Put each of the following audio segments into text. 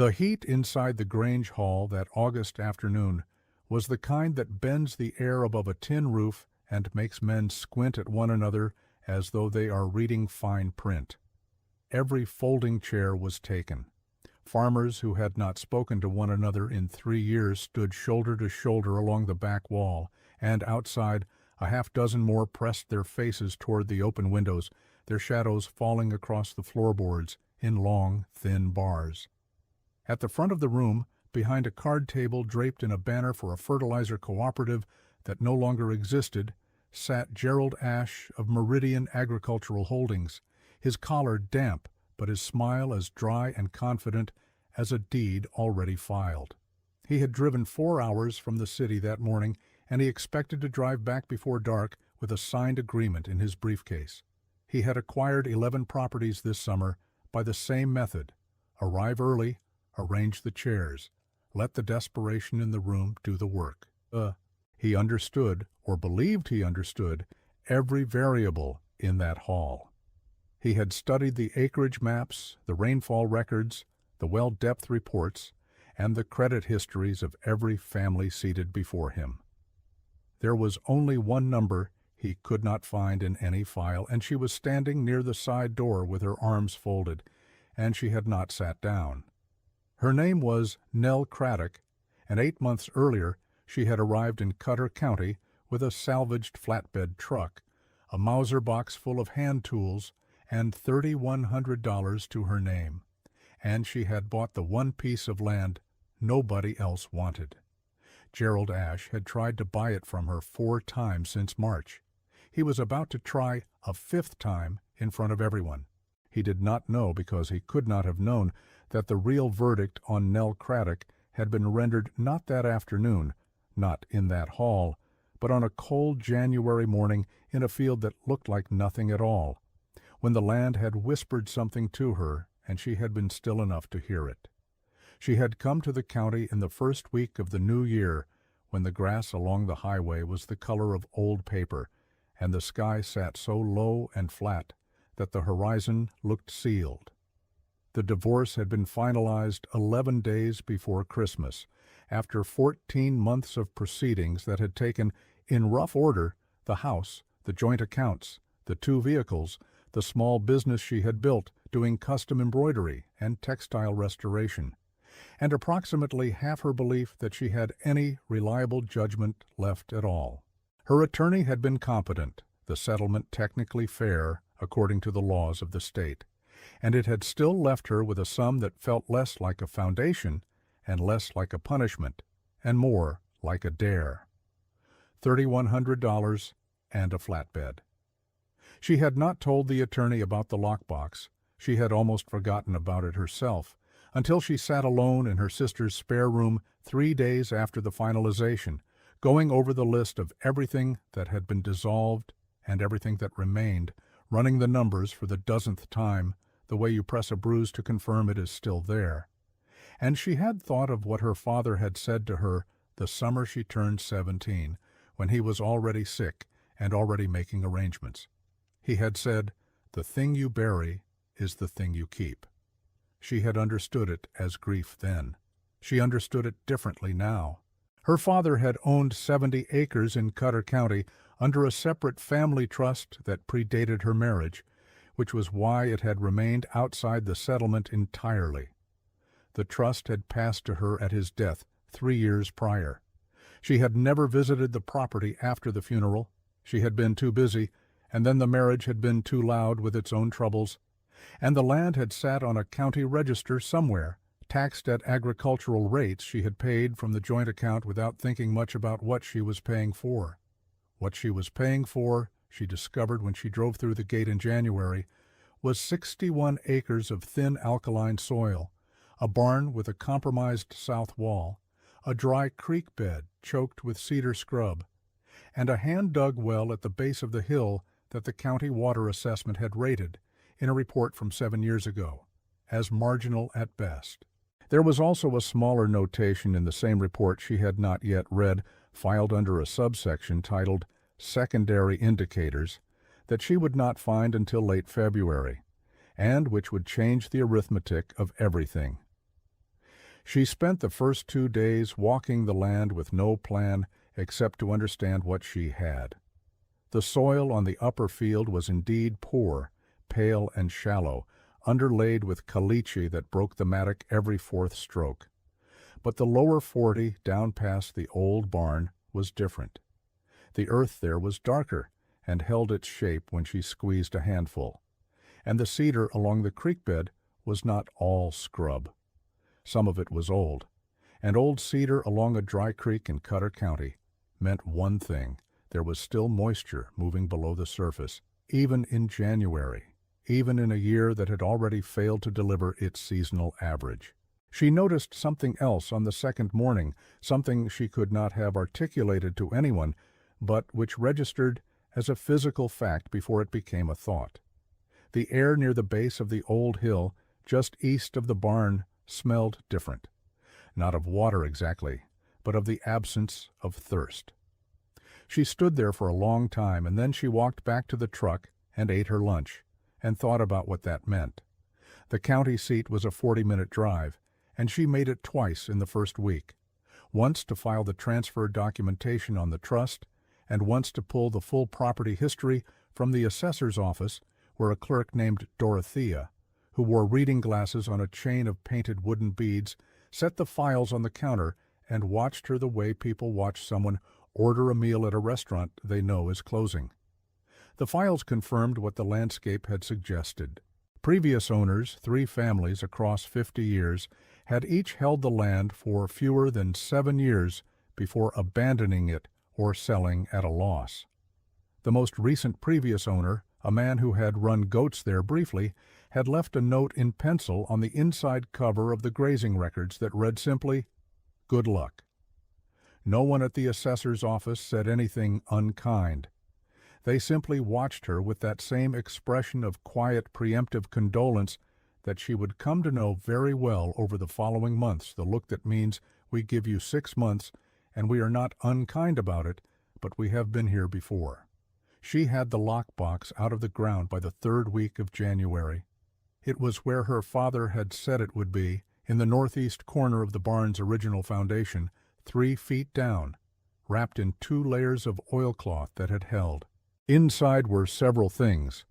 The heat inside the Grange Hall that August afternoon was the kind that bends the air above a tin roof and makes men squint at one another as though they are reading fine print. Every folding chair was taken. Farmers who had not spoken to one another in 3 years stood shoulder to shoulder along the back wall, and outside a half-dozen more pressed their faces toward the open windows, their shadows falling across the floorboards in long, thin bars. At the front of the room, behind a card table draped in a banner for a fertilizer cooperative that no longer existed, sat Gerald Ashe of Meridian Agricultural Holdings, his collar damp but his smile as dry and confident as a deed already filed. He had driven 4 hours from the city that morning, and he expected to drive back before dark with a signed agreement in his briefcase. He had acquired 11 properties this summer by the same method: arrive early, arrange the chairs, let the desperation in the room do the work. He understood, or believed he understood, every variable in that hall. He had studied the acreage maps, the rainfall records, the well depth reports, and the credit histories of every family seated before him. There was only one number he could not find in any file, and she was standing near the side door with her arms folded, and she had not sat down. Her name was Nell Craddock, and 8 months earlier she had arrived in Cutter County with a salvaged flatbed truck, a Mauser box full of hand tools, and $3,100 to her name, and she had bought the one piece of land nobody else wanted. Gerald Ashe had tried to buy it from her 4 times since March. He was about to try a 5th time in front of everyone. He did not know, because he could not have known, that the real verdict on Nell Craddock had been rendered not that afternoon, not in that hall, but on a cold January morning in a field that looked like nothing at all, when the land had whispered something to her and she had been still enough to hear it. She had come to the county in the first week of the new year, when the grass along the highway was the color of old paper, and the sky sat so low and flat that the horizon looked sealed. The divorce had been finalized 11 days before Christmas, after 14 months of proceedings that had taken, in rough order, the house, the joint accounts, the 2 vehicles, the small business she had built doing custom embroidery and textile restoration, and approximately half her belief that she had any reliable judgment left at all. Her attorney had been competent, the settlement technically fair according to the laws of the state, and it had still left her with a sum that felt less like a foundation and less like a punishment, and more like a dare. $3,100 and a flatbed. She had not told the attorney about the lockbox. She had almost forgotten about it herself, until she sat alone in her sister's spare room 3 days after the finalization, going over the list of everything that had been dissolved and everything that remained, running the numbers for the dozenth time, the way you press a bruise to confirm it is still there. And she had thought of what her father had said to her the summer she turned 17, when he was already sick and already making arrangements. He had said, "The thing you bury is the thing you keep." She had understood it as grief then. She understood it differently now. Her father had owned 70 acres in Cutter County under a separate family trust that predated her marriage, which was why it had remained outside the settlement entirely. The trust had passed to her at his death 3 years prior. She had never visited the property after the funeral. She had been too busy, and then the marriage had been too loud with its own troubles, and the land had sat on a county register somewhere, taxed at agricultural rates she had paid from the joint account without thinking much about what she was paying for. What she was paying for, she discovered when she drove through the gate in January, was 61 acres of thin alkaline soil, a barn with a compromised south wall, a dry creek bed choked with cedar scrub, and a hand-dug well at the base of the hill that the county water assessment had rated, in a report from 7 years ago, as marginal at best. There was also a smaller notation in the same report she had not yet read, filed under a subsection titled Secondary Indicators, that she would not find until late February, and which would change the arithmetic of everything. She spent the first 2 days walking the land with no plan except to understand what she had. The soil on the upper field was indeed poor, pale and shallow, underlaid with caliche that broke the mattock every fourth stroke. But the lower 40 down past the old barn was different. The earth there was darker and held its shape when she squeezed a handful. And the cedar along the creek bed was not all scrub. Some of it was old, and old cedar along a dry creek in Cutter County meant one thing: there was still moisture moving below the surface, even in January, even in a year that had already failed to deliver its seasonal average. She noticed something else on the second morning, something she could not have articulated to anyone, but which registered as a physical fact before it became a thought. The air near the base of the old hill, just east of the barn, smelled different. Not of water exactly, but of the absence of thirst. She stood there for a long time, and then she walked back to the truck and ate her lunch, and thought about what that meant. The county seat was a 40-minute drive, and she made it twice in the first week. Once to file the transfer documentation on the trust, and once to pull the full property history from the assessor's office, where a clerk named Dorothea, who wore reading glasses on a chain of painted wooden beads, set the files on the counter and watched her the way people watch someone order a meal at a restaurant they know is closing. The files confirmed what the landscape had suggested. Previous owners, 3 families across 50 years, had each held the land for fewer than 7 years before abandoning it or selling at a loss. The most recent previous owner, a man who had run goats there briefly, had left a note in pencil on the inside cover of the grazing records that read simply, "Good luck." No one at the assessor's office said anything unkind. They simply watched her with that same expression of quiet, preemptive condolence that she would come to know very well over the following months, the look that means we give you 6 months and we are not unkind about it, but we have been here before. She had the lockbox out of the ground by the 3rd week of January. It was where her father had said it would be, in the northeast corner of the barn's original foundation, 3 feet down, wrapped in 2 layers of oilcloth that had held. Inside were several things: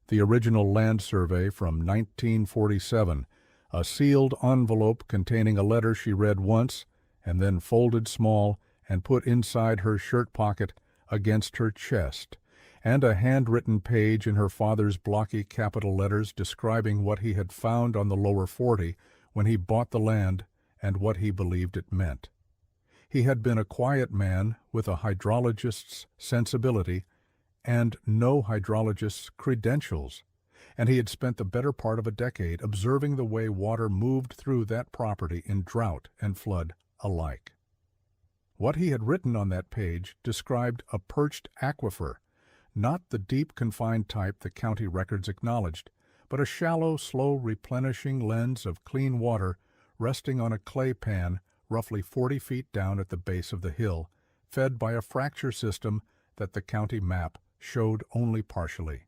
the original land survey from 1947, a sealed envelope containing a letter she read once and then folded small and put inside her shirt pocket against her chest, and a handwritten page in her father's blocky capital letters describing what he had found on the lower 40 when he bought the land and what he believed it meant. He had been a quiet man with a hydrologist's sensibility and no hydrologist's credentials, and he had spent the better part of a decade observing the way water moved through that property in drought and flood alike. What he had written on that page described a perched aquifer, not the deep confined type the county records acknowledged, but a shallow, slow replenishing lens of clean water resting on a clay pan roughly 40 feet down at the base of the hill, fed by a fracture system that the county map showed only partially.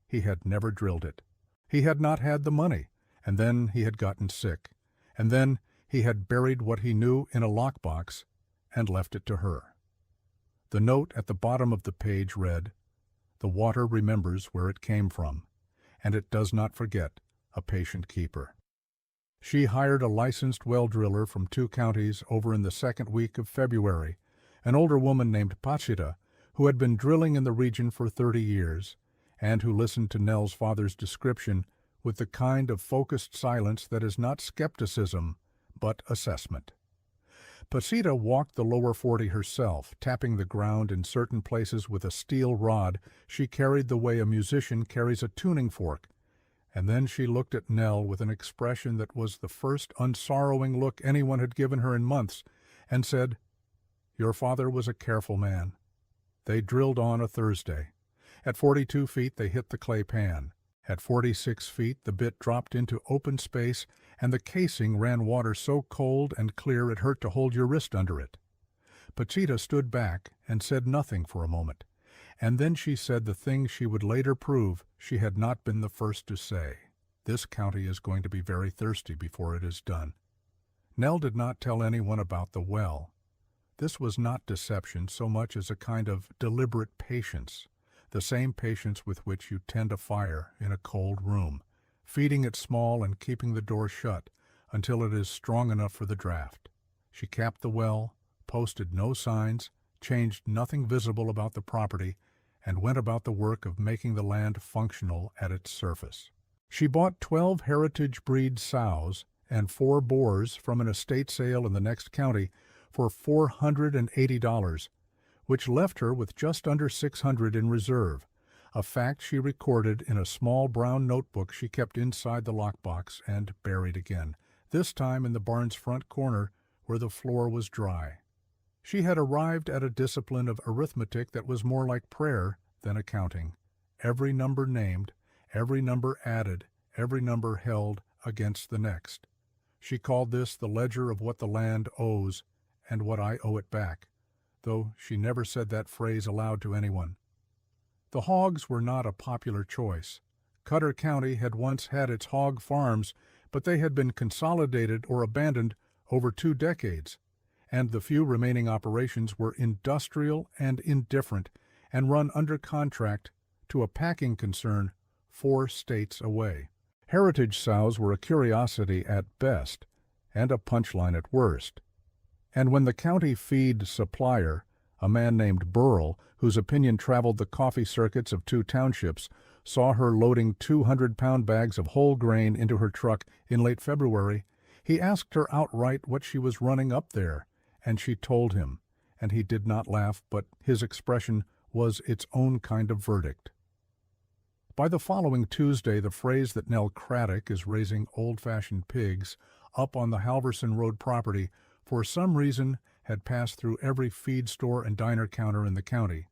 He had never drilled it. He had not had the money, and then he had gotten sick, and then he had buried what he knew in a lockbox and left it to her. The note at the bottom of the page read, "The water remembers where it came from, and it does not forget a patient keeper." She hired a licensed well driller from 2 counties over in the 2nd week of February, an older woman named Pachita, who had been drilling in the region for 30 years, and who listened to Nell's father's description with the kind of focused silence that is not skepticism, but assessment. Pachita walked the lower 40 herself, tapping the ground in certain places with a steel rod she carried the way a musician carries a tuning fork, and then she looked at Nell with an expression that was the first unsorrowing look anyone had given her in months, and said, "Your father was a careful man." They drilled on a Thursday. At 42 feet they hit the clay pan. At 46 feet the bit dropped into open space, and the casing ran water so cold and clear it hurt to hold your wrist under it. Pachita stood back and said nothing for a moment, and then she said the thing she would later prove she had not been the first to say: "This county is going to be very thirsty before it is done." Nell did not tell anyone about the well. This was not deception so much as a kind of deliberate patience, the same patience with which you tend a fire in a cold room, feeding it small and keeping the door shut until it is strong enough for the draft. She capped the well, posted no signs, changed nothing visible about the property, and went about the work of making the land functional at its surface. She bought 12 heritage breed sows and 4 boars from an estate sale in the next county for $480, which left her with just under $600 in reserve, a fact she recorded in a small brown notebook she kept inside the lockbox and buried again, this time in the barn's front corner where the floor was dry. She had arrived at a discipline of arithmetic that was more like prayer than accounting. Every number named, every number added, every number held against the next. She called this the ledger of what the land owes and what I owe it back, though she never said that phrase aloud to anyone. The hogs were not a popular choice. Cutter County had once had its hog farms, but they had been consolidated or abandoned over 2 decades, and the few remaining operations were industrial and indifferent and run under contract to a packing concern 4 states away. Heritage sows were a curiosity at best and a punchline at worst. And when the county feed supplier, a man named Burl, whose opinion traveled the coffee circuits of 2 townships, saw her loading 200-pound bags of whole grain into her truck in late February, he asked her outright what she was running up there, and she told him, and he did not laugh, but his expression was its own kind of verdict. By the following Tuesday, the phrase that Nell Craddock is raising old-fashioned pigs up on the Halverson Road property for some reason had passed through every feed store and diner counter in the county.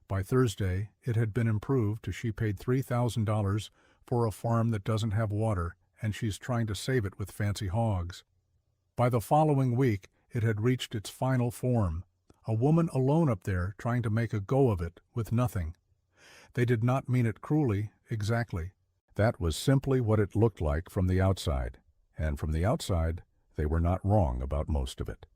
By Thursday, it had been improved to she paid $3,000 for a farm that doesn't have water, and she's trying to save it with fancy hogs. By the following week, it had reached its final form, a woman alone up there trying to make a go of it with nothing. They did not mean it cruelly, exactly. That was simply what it looked like from the outside, and from the outside, they were not wrong about most of it.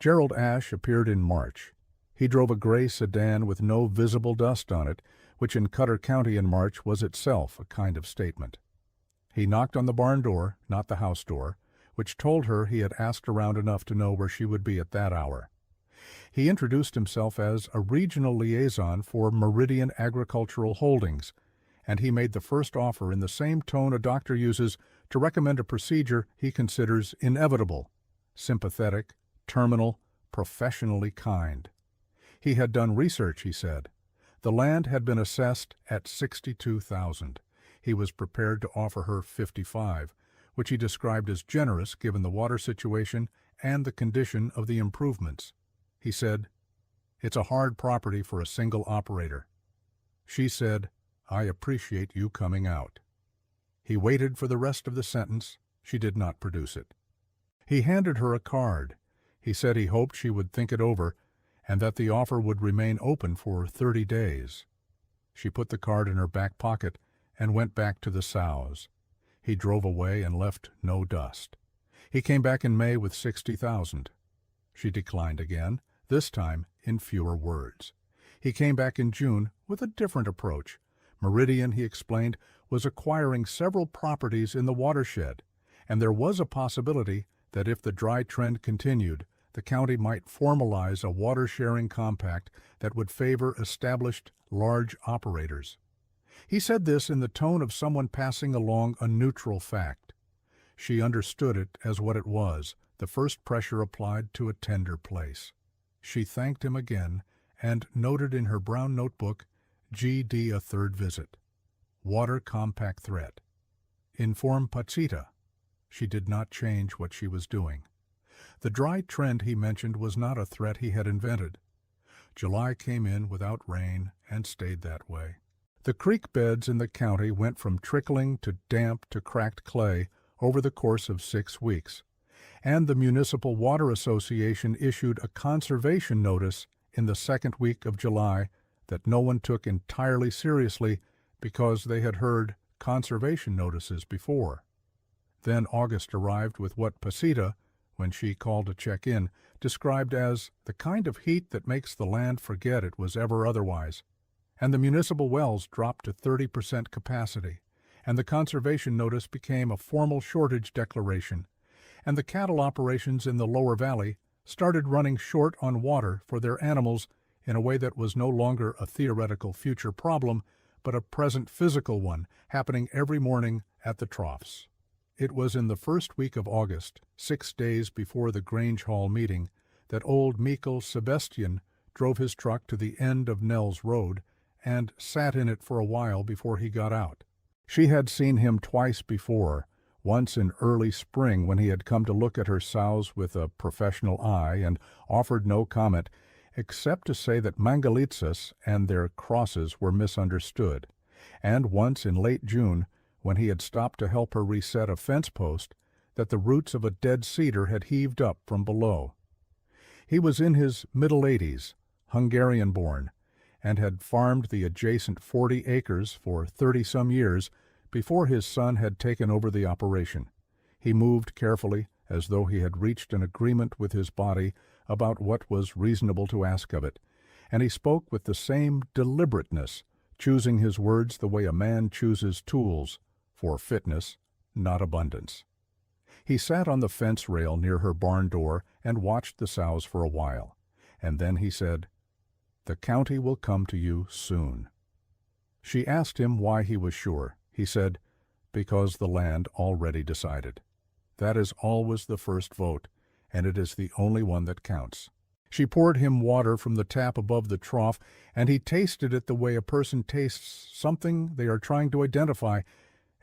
Gerald Ashe appeared in March. He drove a gray sedan with no visible dust on it, which in Cutter County in March was itself a kind of statement. He knocked on the barn door, not the house door, which told her he had asked around enough to know where she would be at that hour. He introduced himself as a regional liaison for Meridian Agricultural Holdings, and he made the first offer in the same tone a doctor uses to recommend a procedure he considers inevitable, sympathetic, terminal, professionally kind. He had done research, he said. The land had been assessed at $62,000. He was prepared to offer her $55,000, which he described as generous given the water situation and the condition of the improvements. He said, "It's a hard property for a single operator." She said, "I appreciate you coming out." He waited for the rest of the sentence. She did not produce it. He handed her a card. He said he hoped she would think it over and that the offer would remain open for 30 days. She put the card in her back pocket and went back to the sows. He drove away and left no dust. He came back in May with $60,000. She declined again, this time in fewer words. He came back in June with a different approach. Meridian, he explained, was acquiring several properties in the watershed, and there was a possibility that if the dry trend continued, the county might formalize a water-sharing compact that would favor established large operators. He said this in the tone of someone passing along a neutral fact. She understood it as what it was, the first pressure applied to a tender place. She thanked him again and noted in her brown notebook, GD a third visit. Water compact threat. Inform Patsita. She did not change what she was doing. The dry trend he mentioned was not a threat he had invented. July came in without rain and stayed that way. The creek beds in the county went from trickling to damp to cracked clay over the course of 6 weeks, and the Municipal Water Association issued a conservation notice in the second week of July that no one took entirely seriously because they had heard conservation notices before. Then August arrived with what Pasita when she called to check in, described as the kind of heat that makes the land forget it was ever otherwise. And the municipal wells dropped to 30% capacity, and the conservation notice became a formal shortage declaration, and the cattle operations in the lower valley started running short on water for their animals in a way that was no longer a theoretical future problem, but a present physical one, happening every morning at the troughs. It was in the first week of August, 6 days before the Grange Hall meeting, that old Michael Sebastian drove his truck to the end of Nell's Road and sat in it for a while before he got out. She had seen him twice before, once in early spring when he had come to look at her sows with a professional eye and offered no comment, except to say that Mangalitsa's and their crosses were misunderstood, and once in late June when he had stopped to help her reset a fence post that the roots of a dead cedar had heaved up from below. He was in his middle 80s, Hungarian-born, and had farmed the adjacent 40 acres for 30-some years before his son had taken over the operation. He moved carefully, as though he had reached an agreement with his body about what was reasonable to ask of it, and he spoke with the same deliberateness, choosing his words the way a man chooses tools, for fitness, not abundance. He sat on the fence rail near her barn door and watched the sows for a while, and then he said, "The county will come to you soon." She asked him why he was sure. He said, "Because the land already decided. That is always the first vote, and it is the only one that counts." She poured him water from the tap above the trough, and he tasted it the way a person tastes something they are trying to identify,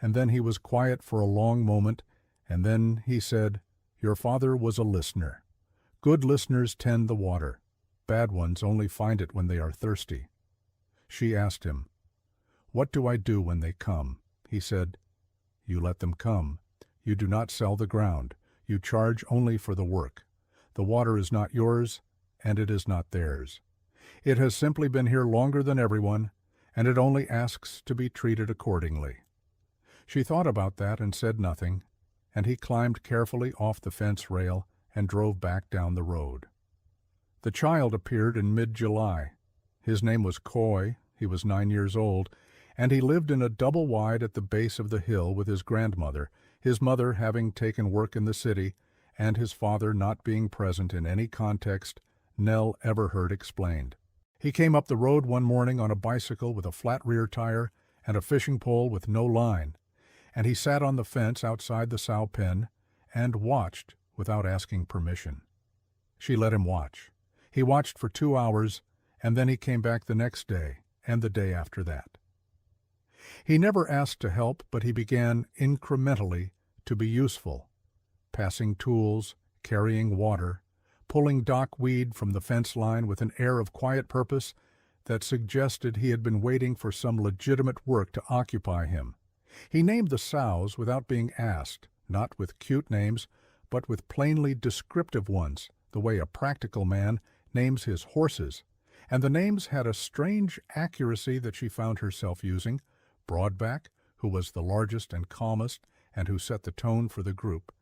and then he was quiet for a long moment, and then he said, "Your father was a listener. Good listeners tend the water. Bad ones only find it when they are thirsty." She asked him, "What do I do when they come?" He said, "You let them come. You do not sell the ground. You charge only for the work. The water is not yours, and it is not theirs. It has simply been here longer than everyone, and it only asks to be treated accordingly." She thought about that and said nothing, and he climbed carefully off the fence rail and drove back down the road. The child appeared in mid-July. His name was Coy, he was 9 years old, and he lived in a double wide at the base of the hill with his grandmother, his mother having taken work in the city, and his father not being present in any context Nell ever heard explained. He came up the road one morning on a bicycle with a flat rear tire and a fishing pole with no line, and he sat on the fence outside the sow pen and watched without asking permission. She let him watch. He watched for 2 hours, and then he came back the next day and the day after that. He never asked to help, but he began incrementally to be useful, passing tools, carrying water, pulling dock weed from the fence line with an air of quiet purpose that suggested he had been waiting for some legitimate work to occupy him. He named the sows without being asked, not with cute names, but with plainly descriptive ones, the way a practical man names his horses, and the names had a strange accuracy that she found herself using. Broadback, who was the largest and calmest, and who set the tone for the group,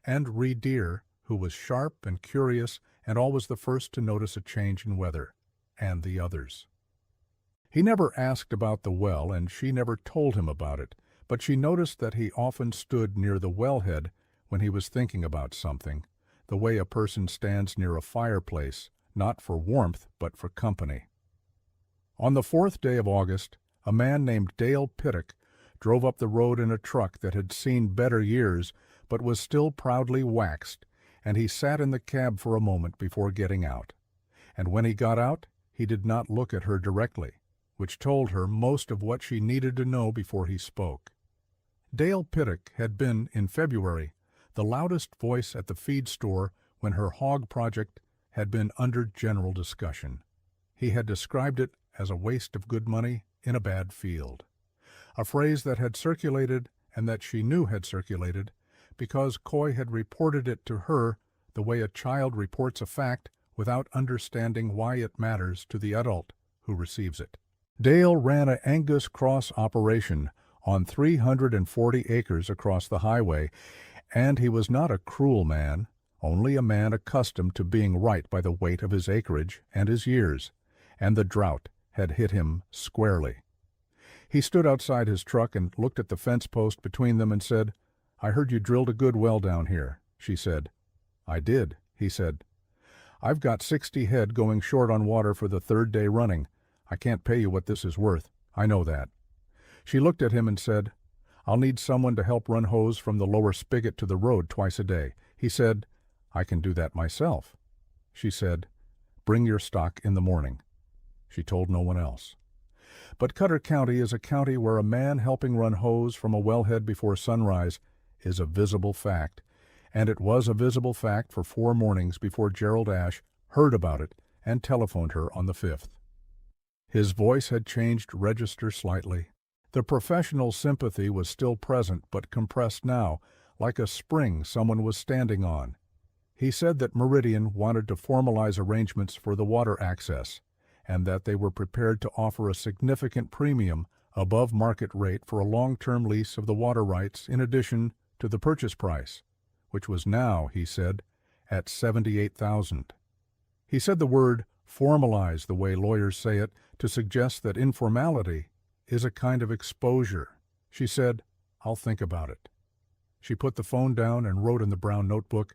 and Redeer, who was sharp and curious and always the first to notice a change in weather, and the others. He never asked about the well, and she never told him about it, but she noticed that he often stood near the wellhead when he was thinking about something, the way a person stands near a fireplace, not for warmth but for company. On the 4th day of August, a man named Dale Pittock drove up the road in a truck that had seen better years but was still proudly waxed, and he sat in the cab for a moment before getting out. And when he got out, he did not look at her directly, which told her most of what she needed to know before he spoke. Dale Pittock had been, in February, the loudest voice at the feed store when her hog project had been under general discussion. He had described it as a waste of good money in a bad field, a phrase that had circulated and that she knew had circulated because Coy had reported it to her the way a child reports a fact without understanding why it matters to the adult who receives it. Dale ran an Angus cross operation on 340 acres across the highway, and he was not a cruel man, only a man accustomed to being right by the weight of his acreage and his years, and the drought had hit him squarely. He stood outside his truck and looked at the fence post between them and said, "I heard you drilled a good well down here," she said. "I did," he said. "I've got 60 head going short on water for the 3rd day running. I can't pay you what this is worth. I know that." She looked at him and said, "I'll need someone to help run hose from the lower spigot to the road twice a day." He said, "I can do that myself." She said, "Bring your stock in the morning." She told no one else. But Cutter County is a county where a man helping run hose from a wellhead before sunrise is a visible fact, and it was a visible fact for 4 mornings before Gerald Ash heard about it and telephoned her on the 5th. His voice had changed register slightly. The professional sympathy was still present but compressed now, like a spring someone was standing on. He said that Meridian wanted to formalize arrangements for the water access, and that they were prepared to offer a significant premium above market rate for a long-term lease of the water rights in addition to the purchase price, which was now, he said, at $78,000. He said the word formalize the way lawyers say it to suggest that informality is a kind of exposure. She said, "I'll think about it." She put the phone down and wrote in the brown notebook,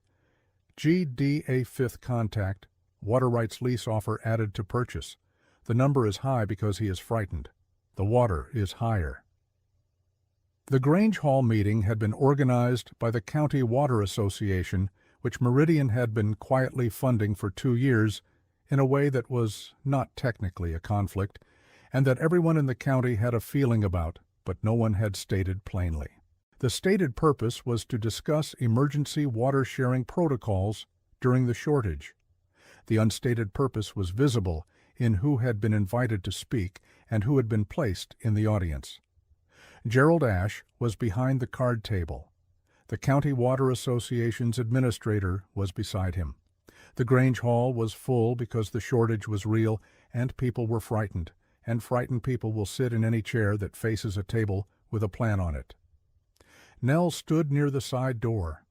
"GDA 5th contact, water rights lease offer added to purchase. The number is high because he is frightened. The water is higher." The Grange Hall meeting had been organized by the County Water Association, which Meridian had been quietly funding for 2 years in a way that was not technically a conflict, and that everyone in the county had a feeling about, but no one had stated plainly. The stated purpose was to discuss emergency water sharing protocols during the shortage. The unstated purpose was visible in who had been invited to speak and who had been placed in the audience. Gerald Ash was behind the card table. The County Water Association's administrator was beside him. The Grange Hall was full because the shortage was real and people were frightened, and frightened people will sit in any chair that faces a table with a plan on it. Nell stood near the side door.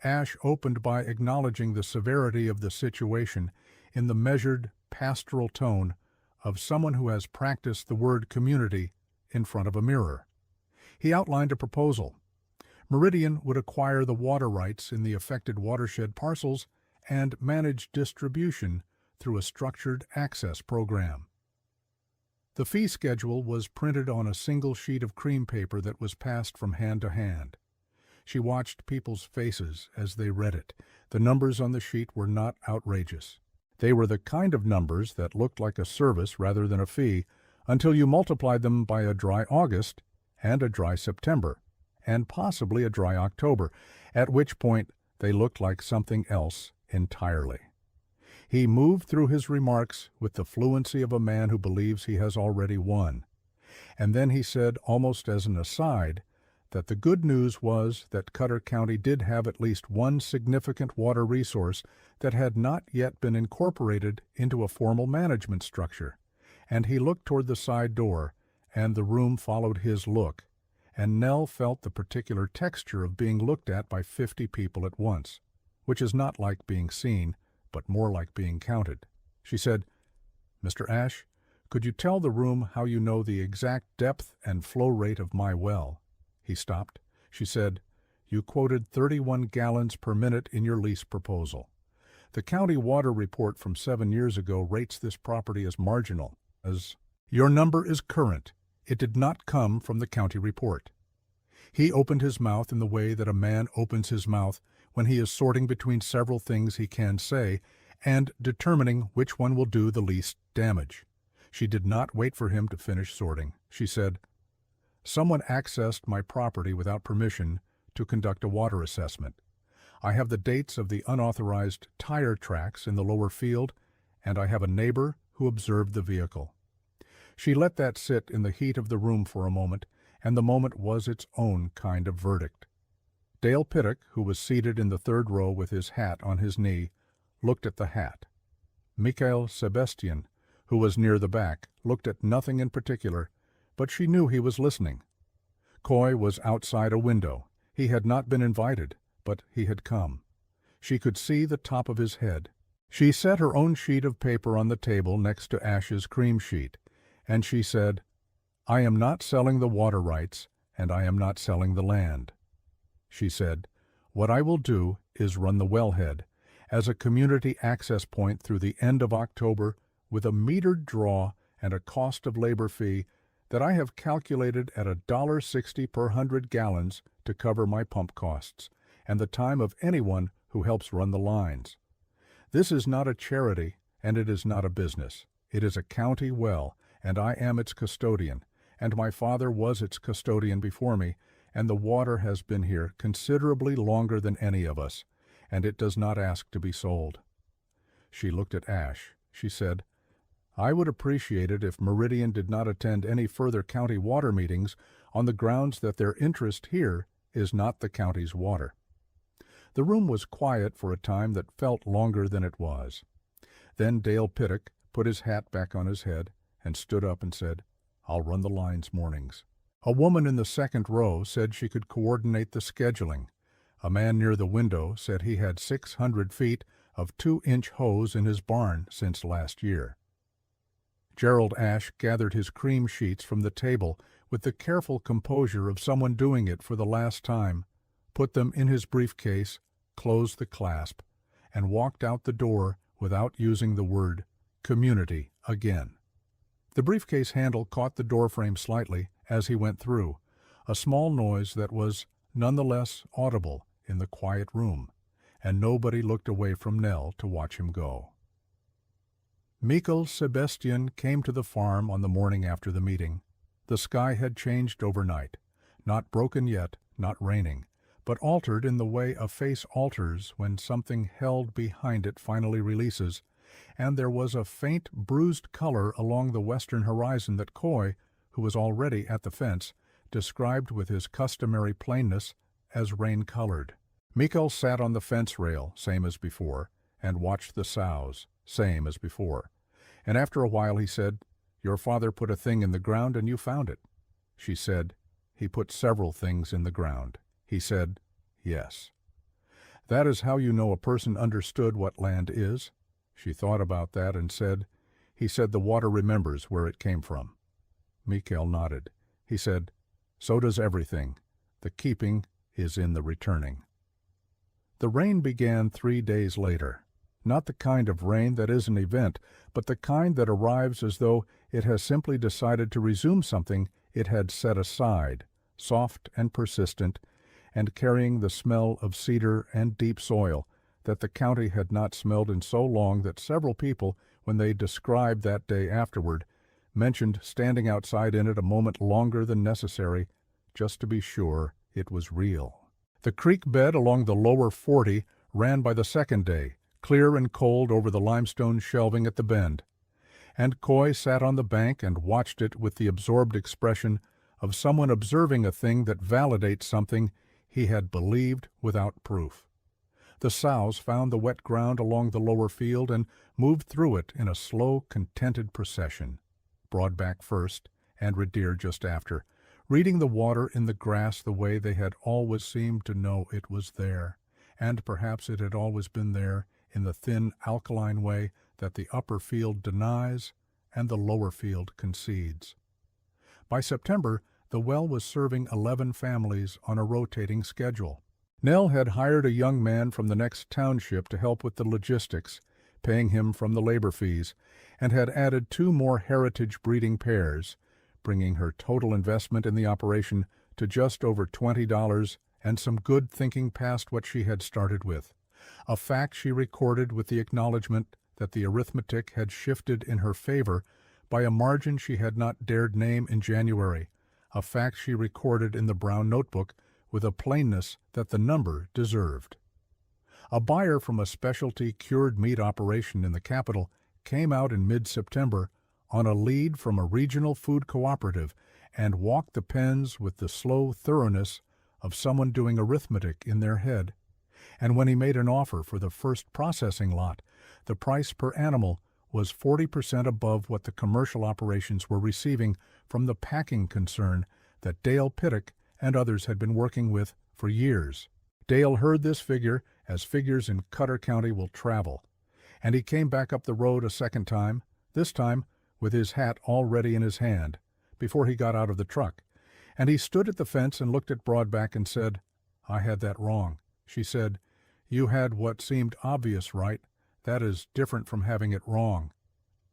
Ash opened by acknowledging the severity of the situation in the measured, pastoral tone of someone who has practiced the word community in front of a mirror. He outlined a proposal. Meridian would acquire the water rights in the affected watershed parcels and manage distribution through a structured access program. The fee schedule was printed on a single sheet of cream paper that was passed from hand to hand. She watched people's faces as they read it. The numbers on the sheet were not outrageous. They were the kind of numbers that looked like a service rather than a fee until you multiplied them by a dry August and a dry September, and possibly a dry October, at which point they looked like something else entirely. He moved through his remarks with the fluency of a man who believes he has already won. And then he said, almost as an aside, that the good news was that Cutter County did have at least one significant water resource that had not yet been incorporated into a formal management structure. And he looked toward the side door, and the room followed his look, and Nell felt the particular texture of being looked at by 50 people at once, which is not like being seen, but more like being counted. She said, "Mr. Ash, could you tell the room how you know the exact depth and flow rate of my well?" He stopped. She said, "You quoted 31 gallons per minute in your lease proposal. The county water report from 7 years ago rates this property as marginal, as your number is current. It did not come from the county report." He opened his mouth in the way that a man opens his mouth when he is sorting between several things he can say and determining which one will do the least damage. She did not wait for him to finish sorting. She said, "Someone accessed my property without permission to conduct a water assessment. I have the dates of the unauthorized tire tracks in the lower field, and I have a neighbor who observed the vehicle." She let that sit in the heat of the room for a moment, and the moment was its own kind of verdict. Dale Pittock, who was seated in the 3rd row with his hat on his knee, looked at the hat. Mikhail Sebastian, who was near the back, looked at nothing in particular, but she knew he was listening. Coy was outside a window. He had not been invited, but he had come. She could see the top of his head. She set her own sheet of paper on the table next to Ash's cream sheet, and she said, "I am not selling the water rights, and I am not selling the land." She said, "What I will do is run the wellhead as a community access point through the end of October with a metered draw and a cost of labor fee that I have calculated at $1.60 per 100 gallons to cover my pump costs and the time of anyone who helps run the lines. This is not a charity, and it is not a business. It is a county well, and I am its custodian, and my father was its custodian before me, and the water has been here considerably longer than any of us, and it does not ask to be sold." She looked at Ash. She said, "I would appreciate it if Meridian did not attend any further county water meetings on the grounds that their interest here is not the county's water." The room was quiet for a time that felt longer than it was. Then Dale Pittock put his hat back on his head and stood up and said, "I'll run the lines mornings." A woman in the second row said she could coordinate the scheduling. A man near the window said he had 600 feet of 2-inch hose in his barn since last year. Gerald Ash gathered his cream sheets from the table with the careful composure of someone doing it for the last time, put them in his briefcase, closed the clasp, and walked out the door without using the word community again. The briefcase handle caught the doorframe slightly as he went through, a small noise that was nonetheless audible in the quiet room, and nobody looked away from Nell to watch him go. Mikhail Sebastian came to the farm on the morning after the meeting. The sky had changed overnight, not broken yet, not raining, but altered in the way a face alters when something held behind it finally releases, and there was a faint bruised color along the western horizon that Coy, who was already at the fence, described with his customary plainness as rain-colored. Mikhail sat on the fence rail, same as before, and watched the sows, same as before. And after a while he said, "Your father put a thing in the ground and you found it." She said, "He put several things in the ground." He said, "Yes." "That is how you know a person understood what land is?" She thought about that and said, "He said the water remembers where it came from." Mikhail nodded. He said, "So does everything. The keeping is in the returning." The rain began 3 days later. Not the kind of rain that is an event, but the kind that arrives as though it has simply decided to resume something it had set aside, soft and persistent, and carrying the smell of cedar and deep soil that the county had not smelled in so long that several people, when they described that day afterward, mentioned standing outside in it a moment longer than necessary, just to be sure it was real. The creek bed along the lower 40 ran by the second day, clear and cold over the limestone shelving at the bend, and Coy sat on the bank and watched it with the absorbed expression of someone observing a thing that validates something he had believed without proof. The sows found the wet ground along the lower field and moved through it in a slow, contented procession, Broadback first and Redear just after, reading the water in the grass the way they had always seemed to know it was there, and perhaps it had always been there in the thin alkaline way that the upper field denies and the lower field concedes. By September, the well was serving 11 families on a rotating schedule. Nell had hired a young man from the next township to help with the logistics, paying him from the labor fees, and had added 2 more heritage breeding pairs, bringing her total investment in the operation to just over $20 and some good thinking past what she had started with, a fact she recorded with the acknowledgement that the arithmetic had shifted in her favor by a margin she had not dared name in January, a fact she recorded in the brown notebook with a plainness that the number deserved. A buyer from a specialty cured meat operation in the capital came out in mid-September on a lead from a regional food cooperative and walked the pens with the slow thoroughness of someone doing arithmetic in their head. And when he made an offer for the first processing lot, the price per animal was 40% above what the commercial operations were receiving from the packing concern that Dale Pittock and others had been working with for years. Dale heard this figure as figures in Cutter County will travel. And he came back up the road a second time, this time with his hat already in his hand, before he got out of the truck. And he stood at the fence and looked at Broadback and said, "I had that wrong." She said, "You had what seemed obvious right. That is different from having it wrong."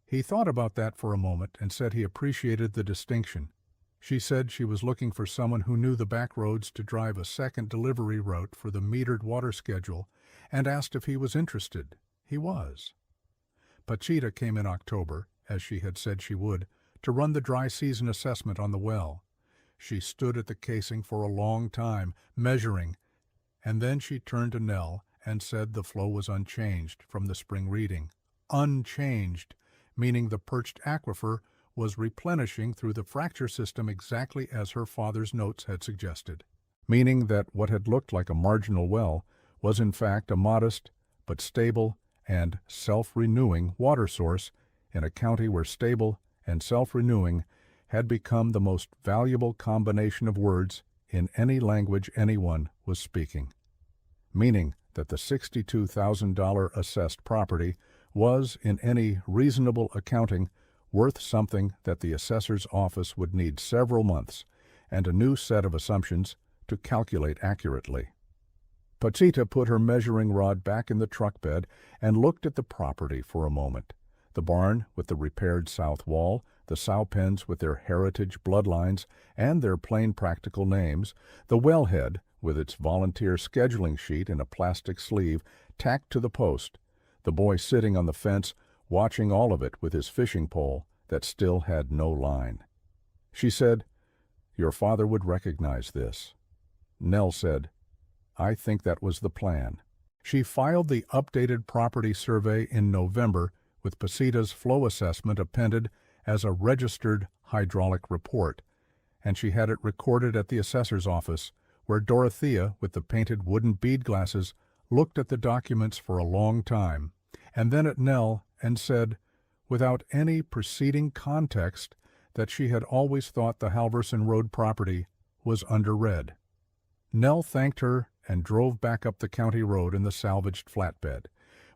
He thought about that for a moment and said he appreciated the distinction. She said she was looking for someone who knew the back roads to drive a second delivery route for the metered water schedule, and asked if he was interested. He was. Pachita came in October, as she had said she would, to run the dry season assessment on the well. She stood at the casing for a long time, measuring, and then she turned to Nell and said the flow was unchanged from the spring reading. Unchanged, meaning the perched aquifer was replenishing through the fracture system exactly as her father's notes had suggested, meaning that what had looked like a marginal well was in fact a modest but stable and self-renewing water source in a county where stable and self-renewing had become the most valuable combination of words in any language anyone was speaking, meaning that the $62,000 assessed property was, in any reasonable accounting, worth something that the assessor's office would need several months and a new set of assumptions to calculate accurately. Pachita put her measuring rod back in the truck bed and looked at the property for a moment. The barn with the repaired south wall, the sow pens with their heritage bloodlines and their plain practical names, the wellhead with its volunteer scheduling sheet in a plastic sleeve tacked to the post, the boy sitting on the fence watching all of it with his fishing pole that still had no line. She said, "Your father would recognize this." Nell said, "I think that was the plan." She filed the updated property survey in November with Pachita's flow assessment appended as a registered hydraulic report, and she had it recorded at the assessor's office, where Dorothea, with the painted wooden bead glasses, looked at the documents for a long time, and then at Nell and said, without any preceding context, that she had always thought the Halverson Road property was underread. Nell thanked her and drove back up the county road in the salvaged flatbed,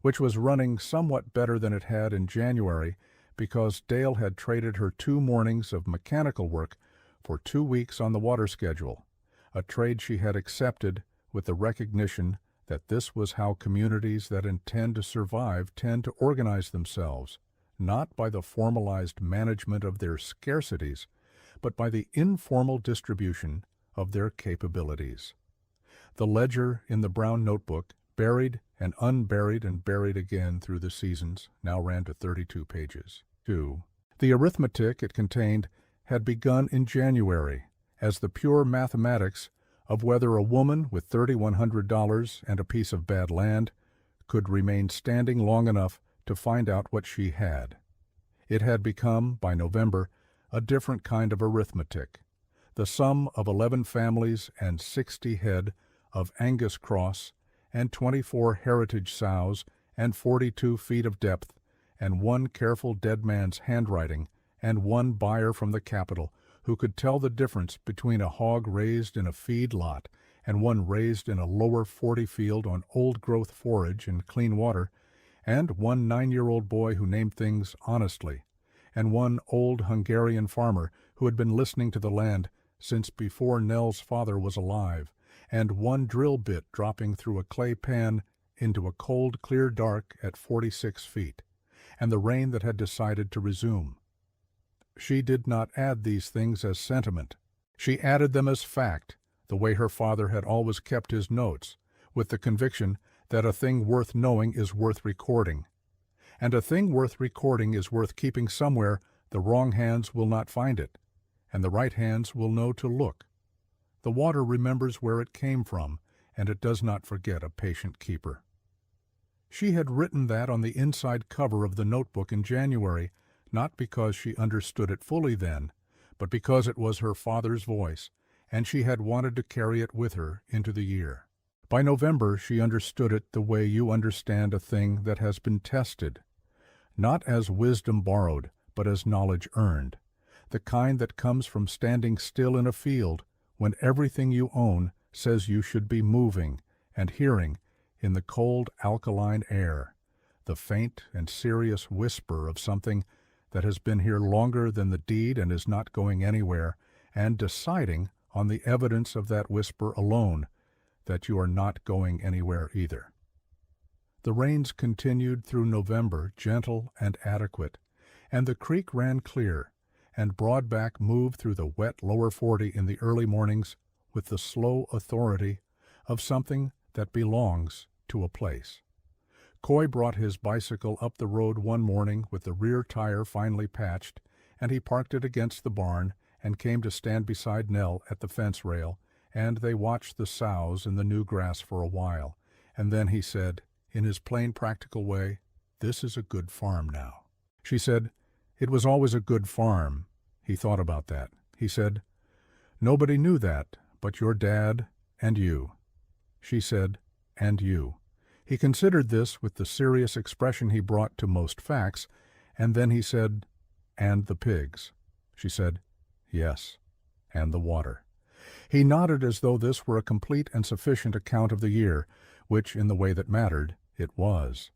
which was running somewhat better than it had in January because Dale had traded her 2 mornings of mechanical work for 2 weeks on the water schedule, a trade she had accepted with the recognition that this was how communities that intend to survive tend to organize themselves, not by the formalized management of their scarcities, but by the informal distribution of their capabilities. The ledger in the brown notebook, buried and unburied and buried again through the seasons, now ran to 32 pages. 2. The arithmetic it contained had begun in January as the pure mathematics of whether a woman with $3,100 and a piece of bad land could remain standing long enough to find out what she had. It had become, by November, a different kind of arithmetic, the sum of 11 families and 60 head of Angus cross and 24 heritage sows and 42 feet of depth and 1 careful dead man's handwriting and 1 buyer from the capital who could tell the difference between a hog raised in a feed lot and one raised in a lower 40 field on old-growth forage and clean water, and 1 9-year-old boy who named things honestly, and 1 old Hungarian farmer who had been listening to the land since before Nell's father was alive, and 1 drill bit dropping through a clay pan into a cold, clear dark at 46 feet, and the rain that had decided to resume. She did not add these things as sentiment. She added them as fact, the way her father had always kept his notes, with the conviction that a thing worth knowing is worth recording. And a thing worth recording is worth keeping somewhere the wrong hands will not find it, and the right hands will know to look. The water remembers where it came from, and it does not forget a patient keeper. She had written that on the inside cover of the notebook in January, not because she understood it fully then, but because it was her father's voice, and she had wanted to carry it with her into the year. By November she understood it the way you understand a thing that has been tested, not as wisdom borrowed, but as knowledge earned, the kind that comes from standing still in a field when everything you own says you should be moving, and hearing, in the cold alkaline air, the faint and serious whisper of something that has been here longer than the deed and is not going anywhere, and deciding on the evidence of that whisper alone that you are not going anywhere either. The rains continued through November, gentle and adequate, and the creek ran clear, and Broadback moved through the wet lower 40 in the early mornings with the slow authority of something that belongs to a place. Coy brought his bicycle up the road one morning with the rear tire finely patched, and he parked it against the barn and came to stand beside Nell at the fence rail, and they watched the sows in the new grass for a while, and then he said, in his plain practical way, "This is a good farm now." She said, "It was always a good farm." He thought about that. He said, "Nobody knew that but your dad and you." She said, "And you." He considered this with the serious expression he brought to most facts, and then he said, "And the pigs." She said, "Yes, and the water." He nodded as though this were a complete and sufficient account of the year, which, in the way that mattered, it was.